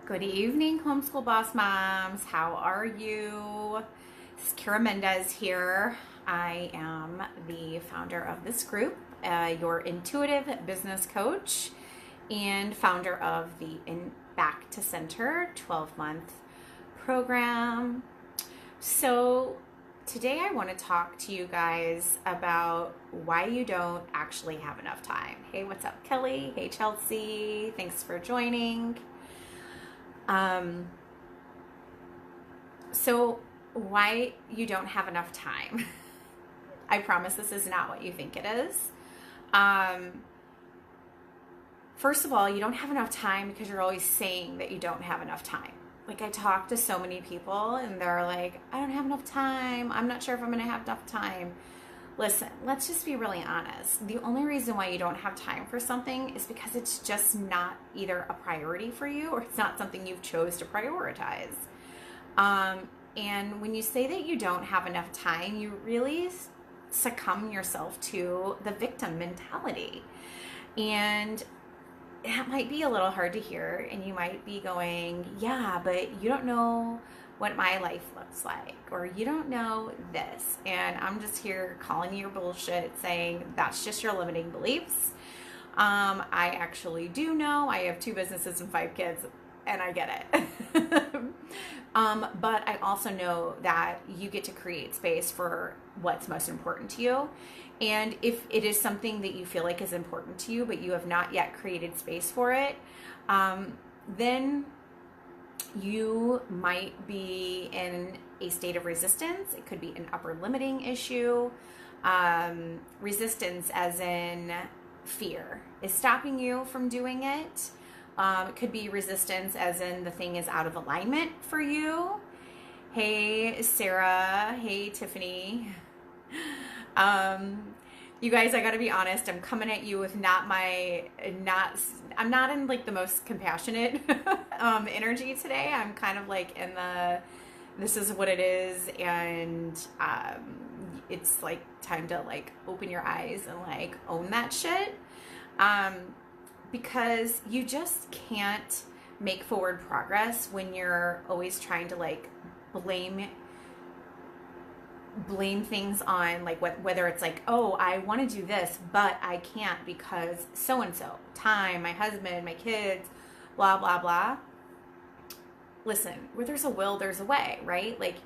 Good evening, Homeschool Boss Moms. How are you? This is Kara Mendez here. I am the founder of this group, your intuitive business coach, and founder of the Back to Center 12-month program. So today I want to talk to you guys about why you don't actually have enough time. Hey, what's up, Kelly? Hey, Chelsea. Thanks for joining. So why you don't have enough time. I promise this is not what you think it is. First of all, you don't have enough time because you're always saying that you don't have enough time. Like, I talk to so many people and they're like, I don't have enough time. I'm not sure if I'm going to have enough time. Listen, let's just be really honest. The only reason why you don't have time for something is because it's just not either a priority for you or it's not something you've chose to prioritize. And when you say that you don't have enough time, you really succumb yourself to the victim mentality. And that might be a little hard to hear, and you might be going, yeah, but you don't know what my life looks like, or you don't know this. And I'm just here calling you your bullshit, saying that's just your limiting beliefs. I actually do know. I have 2 businesses and 5 kids, and I get it. But I also know that you get to create space for what's most important to you. And if it is something that you feel like is important to you, but you have not yet created space for it, then you might be in a state of resistance. It could be an upper limiting issue. Resistance as in fear is stopping you from doing it. It could be resistance as in the thing is out of alignment for you. Hey, Sarah. Hey, Tiffany. You guys, I gotta be honest, I'm coming at you with I'm not in like the most compassionate energy today. I'm kind of like in this is what it is, and it's like time to like open your eyes and like own that shit. Because you just can't make forward progress when you're always trying to like blame things on like whether it's like, oh, I want to do this, but I can't because so-and-so, time, my husband, my kids, blah, blah, blah. Listen, where there's a will, there's a way, right? Like,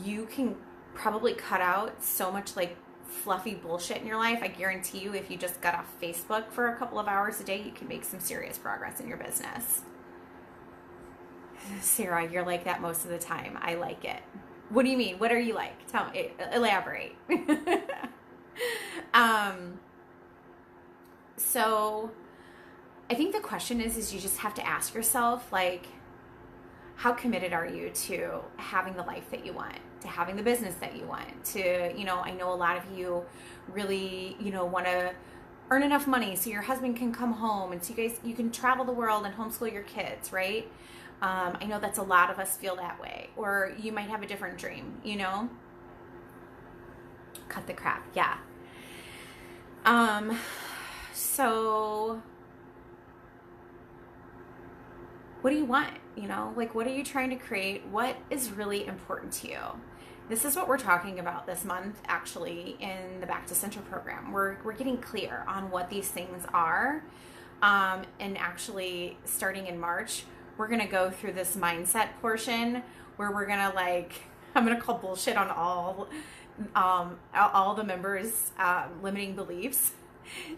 you can probably cut out so much like fluffy bullshit in your life. I guarantee you, if you just got off Facebook for a couple of hours a day, you can make some serious progress in your business. Sarah, you're like that most of the time. I like it. What do you mean? What are you like? Tell me, elaborate. So I think the question is you just have to ask yourself, like, how committed are you to having the life that you want, to having the business that you want, to, I know a lot of you really, want to earn enough money so your husband can come home and so you can travel the world and homeschool your kids, right? I know that's a lot of us feel that way. Or you might have a different dream, Cut the crap, yeah. So what do you want? Like, what are you trying to create? What is really important to you? This is what we're talking about this month, actually, in the Back to Center program. We're getting clear on what these things are. And actually, starting in March, we're going to go through this mindset portion where we're going to I'm going to call bullshit on all the members' limiting beliefs.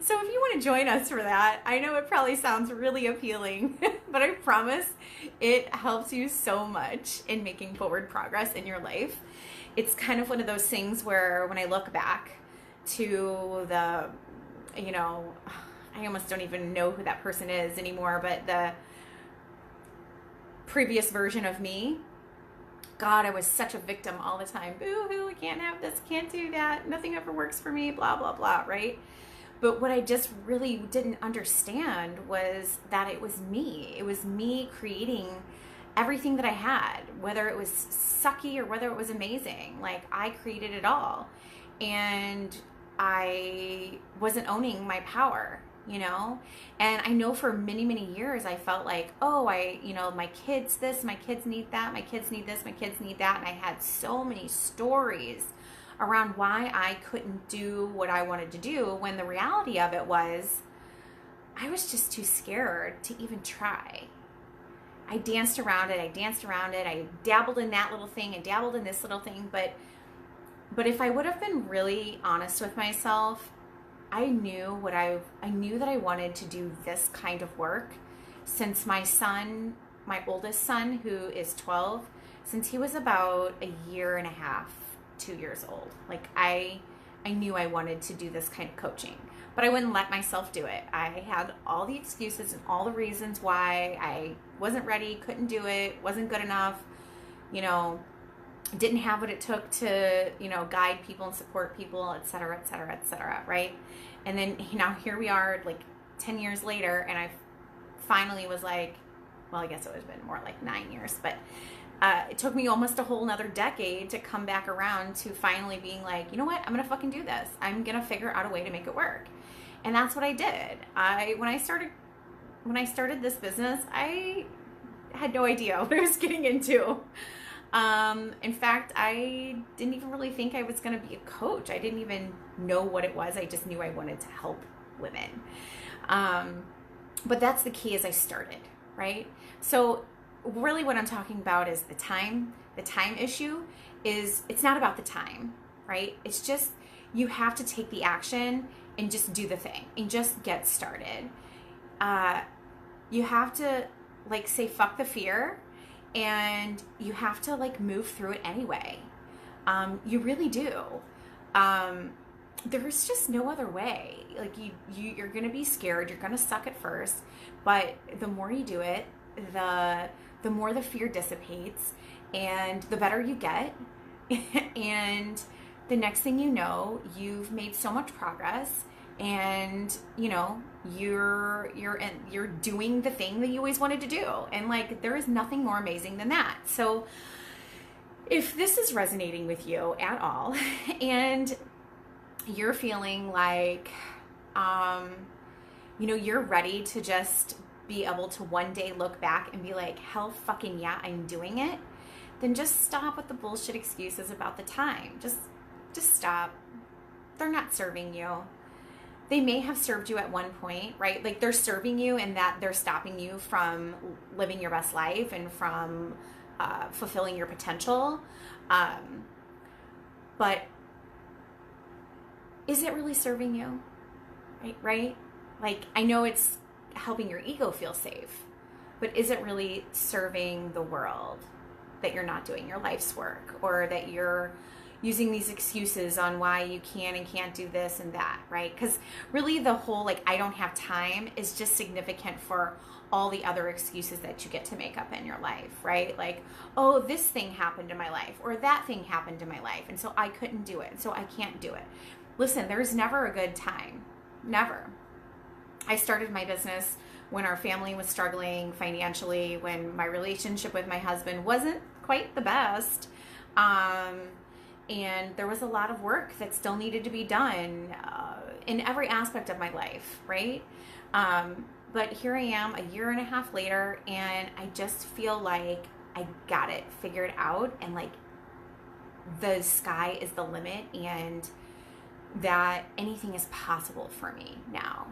So if you want to join us for that, I know it probably sounds really appealing, but I promise it helps you so much in making forward progress in your life. It's kind of one of those things where when I look back to I almost don't even know who that person is anymore, but the previous version of me, God, I was such a victim all the time. Boo-hoo, I can't have this, can't do that, nothing ever works for me, blah, blah, blah, right? But what I just really didn't understand was that it was me. It was me creating everything that I had, whether it was sucky or whether it was amazing. Like, I created it all. And I wasn't owning my power. you know? And I know for many, many years I felt like, oh, my kids this, my kids need that, my kids need this, my kids need that. And I had so many stories around why I couldn't do what I wanted to do, when the reality of it was I was just too scared to even try. I danced around it, I dabbled in that little thing and dabbled in this little thing, but if I would have been really honest with myself, I knew that I wanted to do this kind of work since my oldest son, who is 12, since he was about a year and a half, 2 years old. Like I knew I wanted to do this kind of coaching, but I wouldn't let myself do it. I had all the excuses and all the reasons why I wasn't ready, couldn't do it, wasn't good enough, didn't have what it took to, guide people and support people, et cetera, et cetera, et cetera, right? And then now here we are, like 10 years later, and I finally was like, well, I guess it would have been more like 9 years, but it took me almost a whole nother decade to come back around to finally being like, you know what, I'm gonna fucking do this. I'm gonna figure out a way to make it work. And that's what I did. When I started this business, I had no idea what I was getting into. In fact, I didn't even really think I was going to be a coach. I didn't even know what it was. I just knew I wanted to help women. But that's the key, is I started, right? So really what I'm talking about is the time issue. It's not about the time, right? It's just, you have to take the action and just do the thing and just get started. You have to say, fuck the fear, and you have to move through it anyway. You really do. There's just no other way. You're going to be scared. You're going to suck at first, but the more you do it, the more the fear dissipates, and the better you get. And the next thing you know, you've made so much progress, and you're doing the thing that you always wanted to do, and there is nothing more amazing than that. So if this is resonating with you at all, and you're feeling like you're ready to just be able to one day look back and be like, hell fucking yeah, I'm doing it, then just stop with the bullshit excuses about the time. Just stop. They're not serving you. They may have served you at one point, right? They're serving you in that they're stopping you from living your best life and from fulfilling your potential. But is it really serving you? Right? I know it's helping your ego feel safe, but is it really serving the world that you're not doing your life's work, or that you're using these excuses on why you can and can't do this and that, right? Because really the whole I don't have time is just significant for all the other excuses that you get to make up in your life, right? Oh, this thing happened in my life, or that thing happened in my life, and so I couldn't do it, and so I can't do it. Listen, there's never a good time. Never. I started my business when our family was struggling financially, when my relationship with my husband wasn't quite the best. And there was a lot of work that still needed to be done in every aspect of my life, right? But here I am a year and a half later, and I just feel like I got it figured out, and the sky is the limit, and that anything is possible for me now.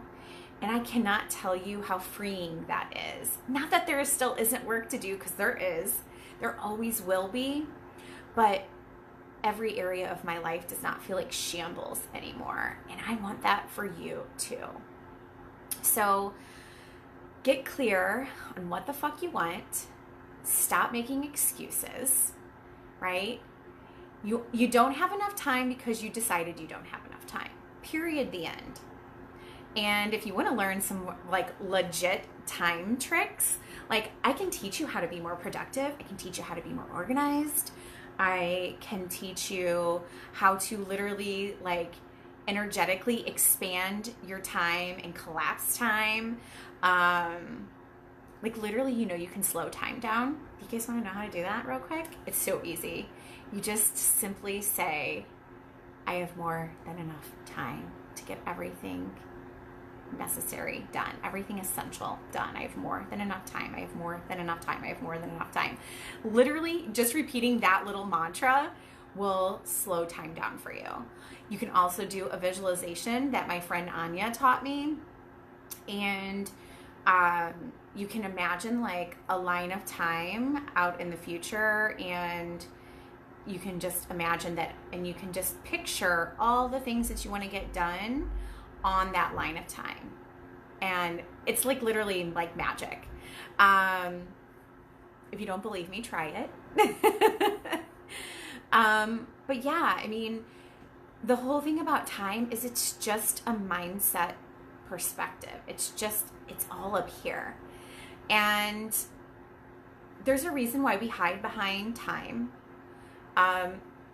And I cannot tell you how freeing that is. Not that there still isn't work to do, because there is. There always will be. But every area of my life does not feel like shambles anymore. And I want that for you too. So get clear on what the fuck you want. Stop making excuses, right? You don't have enough time because you decided you don't have enough time. Period, the end. And if you want to learn some legit time tricks, I can teach you how to be more productive. I can teach you how to be more organized. I can teach you how to literally energetically expand your time and collapse time. Literally, you can slow time down. Do you guys want to know how to do that real quick? It's so easy. You just simply say, I have more than enough time to get everything necessary done. Everything essential done. I have more than enough time. I have more than enough time. I have more than enough time. Literally, just repeating that little mantra will slow time down for you. You can also do a visualization that my friend Anya taught me. And you can imagine like a line of time out in the future, and you can just imagine that, and you can just picture all the things that you want to get done on that line of time. And it's like literally like magic. If you don't believe me, try it. But yeah, I mean, the whole thing about time is it's just a mindset perspective. It's all up here. And there's a reason why we hide behind time.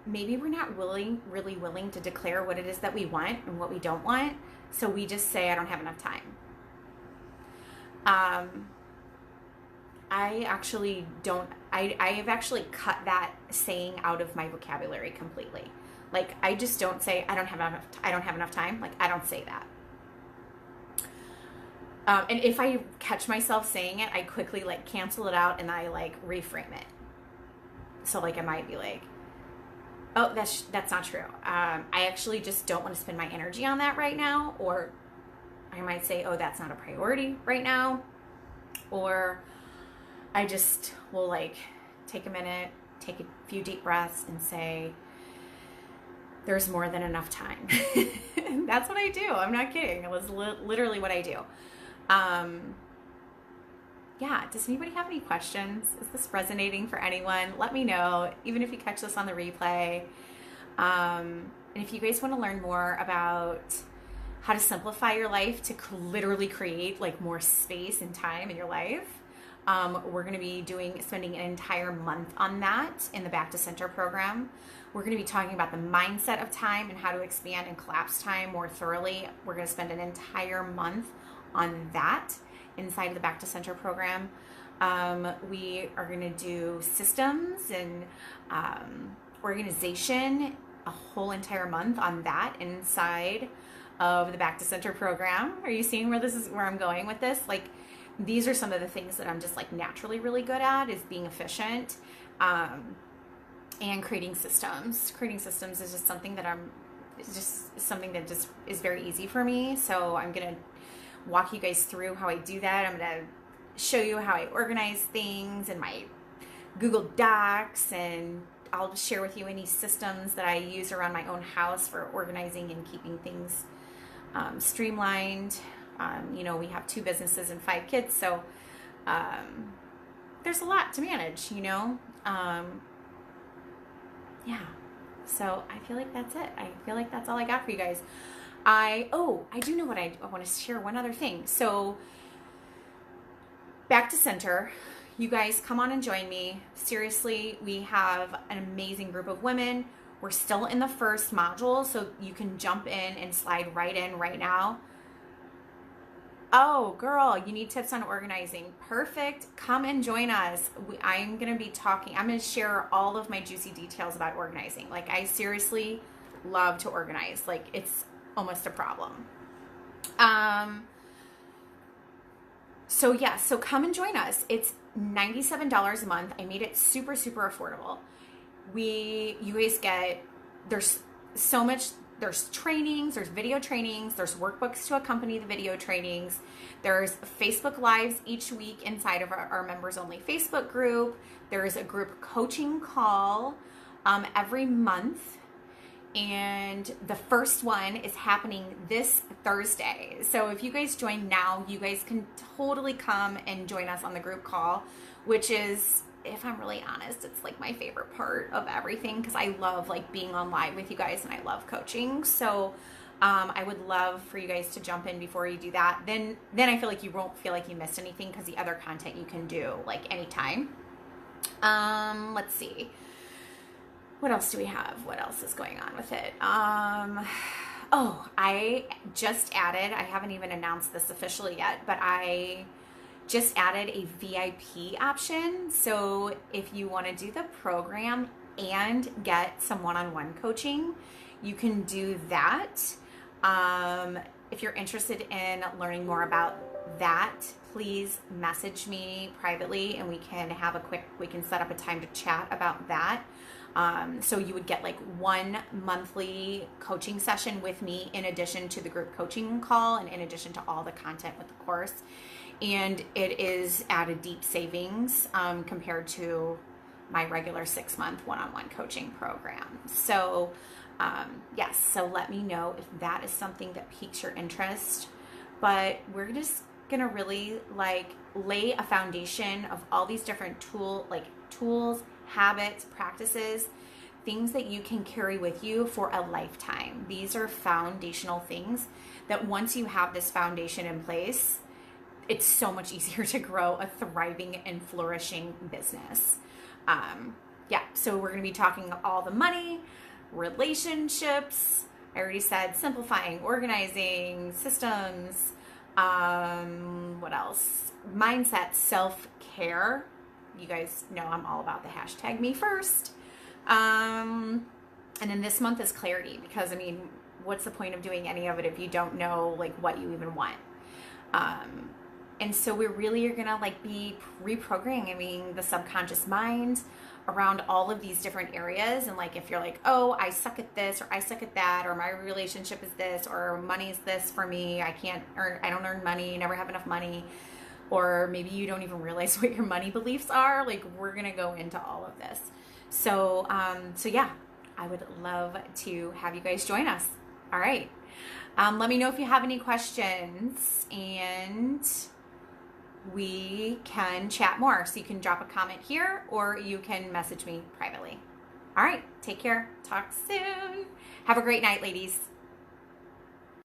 Maybe we're not really willing to declare what it is that we want and what we don't want. So we just say, I don't have enough time. I have actually cut that saying out of my vocabulary completely. Like, I just don't say, I don't have enough time. Like, I don't say that. And if I catch myself saying it, I quickly like cancel it out and I like reframe it. So like I might be like, oh, that's not true. I actually just don't want to spend my energy on that right now. Or I might say, oh, that's not a priority right now. Or I just will like take a minute, take a few deep breaths and say, there's more than enough time. That's what I do. I'm not kidding. It was literally what I do. Yeah, does anybody have any questions? Is this resonating for anyone? Let me know, even if you catch this on the replay. And if you guys want to learn more about how to simplify your life to literally create like more space and time in your life, we're going to be spending an entire month on that in the Back to Center program. We're going to be talking about the mindset of time and how to expand and collapse time more thoroughly. We're going to spend an entire month on that inside of the Back to Center program. We are going to do systems and organization, a whole entire month on that inside of the Back to Center program. Are you seeing where I'm going with this? Like, these are some of the things that I'm just like naturally really good at, is being efficient and creating systems. Creating systems is just something that is very easy for me. So I'm going to walk you guys through how I do that. I'm going to show you how I organize things in my Google Docs, and I'll share with you any systems that I use around my own house for organizing and keeping things streamlined. We have 2 businesses and 5 kids, so there's a lot to manage, yeah. So I feel like that's it. I feel like that's all I got for you guys. I do know what I want to share one other thing. So Back to Center, you guys come on and join me. Seriously, we have an amazing group of women. We're still in the first module, so you can jump in and slide right in right now. Oh, girl, you need tips on organizing. Perfect. Come and join us. I'm going to share all of my juicy details about organizing. Like, I seriously love to organize. Like, it's almost a problem. So come and join us. It's $97 a month. I made it super, super affordable. You guys there's so much, there's trainings, there's video trainings, there's workbooks to accompany the video trainings. There's Facebook Lives each week inside of our members only Facebook group. There's a group coaching call every month. And the first one is happening this Thursday. So if you guys join now, you guys can totally come and join us on the group call, which is, if I'm really honest, it's like my favorite part of everything, because I love like being on live with you guys and I love coaching. So I would love for you guys to jump in before you do that. Then I feel like you won't feel like you missed anything, because the other content you can do like anytime. Let's see. What else do we have? What else is going on with it? I just added, I haven't even announced this officially yet, but I just added a VIP option. So if you want to do the program and get some one-on-one coaching, you can do that. if you're interested in learning more about that, please message me privately and we can set up a time to chat about that. So you would get like one monthly coaching session with me in addition to the group coaching call and in addition to all the content with the course. And it is at a deep savings compared to my regular 6-month one-on-one coaching program. So yes, so let me know if that is something that piques your interest. But we're just gonna really like lay a foundation of all these different tools, habits, practices, things that you can carry with you for a lifetime. These are foundational things that once you have this foundation in place, it's so much easier to grow a thriving and flourishing business. So we're going to be talking all the money, relationships. I already said simplifying, organizing, systems. What else? Mindset, self-care. You guys know I'm all about the hashtag me first. And then this month is clarity, because I mean, what's the point of doing any of it if you don't know like what you even want? And so we really are gonna like be reprogramming the subconscious mind around all of these different areas. And like, if you're like, oh, I suck at this, or I suck at that, or my relationship is this, or money is this for me, I don't earn money, never have enough money, or maybe you don't even realize what your money beliefs are. Like, we're gonna go into all of this. So yeah, I would love to have you guys join us. All right. Let me know if you have any questions, and we can chat more. So you can drop a comment here or you can message me privately. All right. Take care. Talk soon. Have a great night, ladies.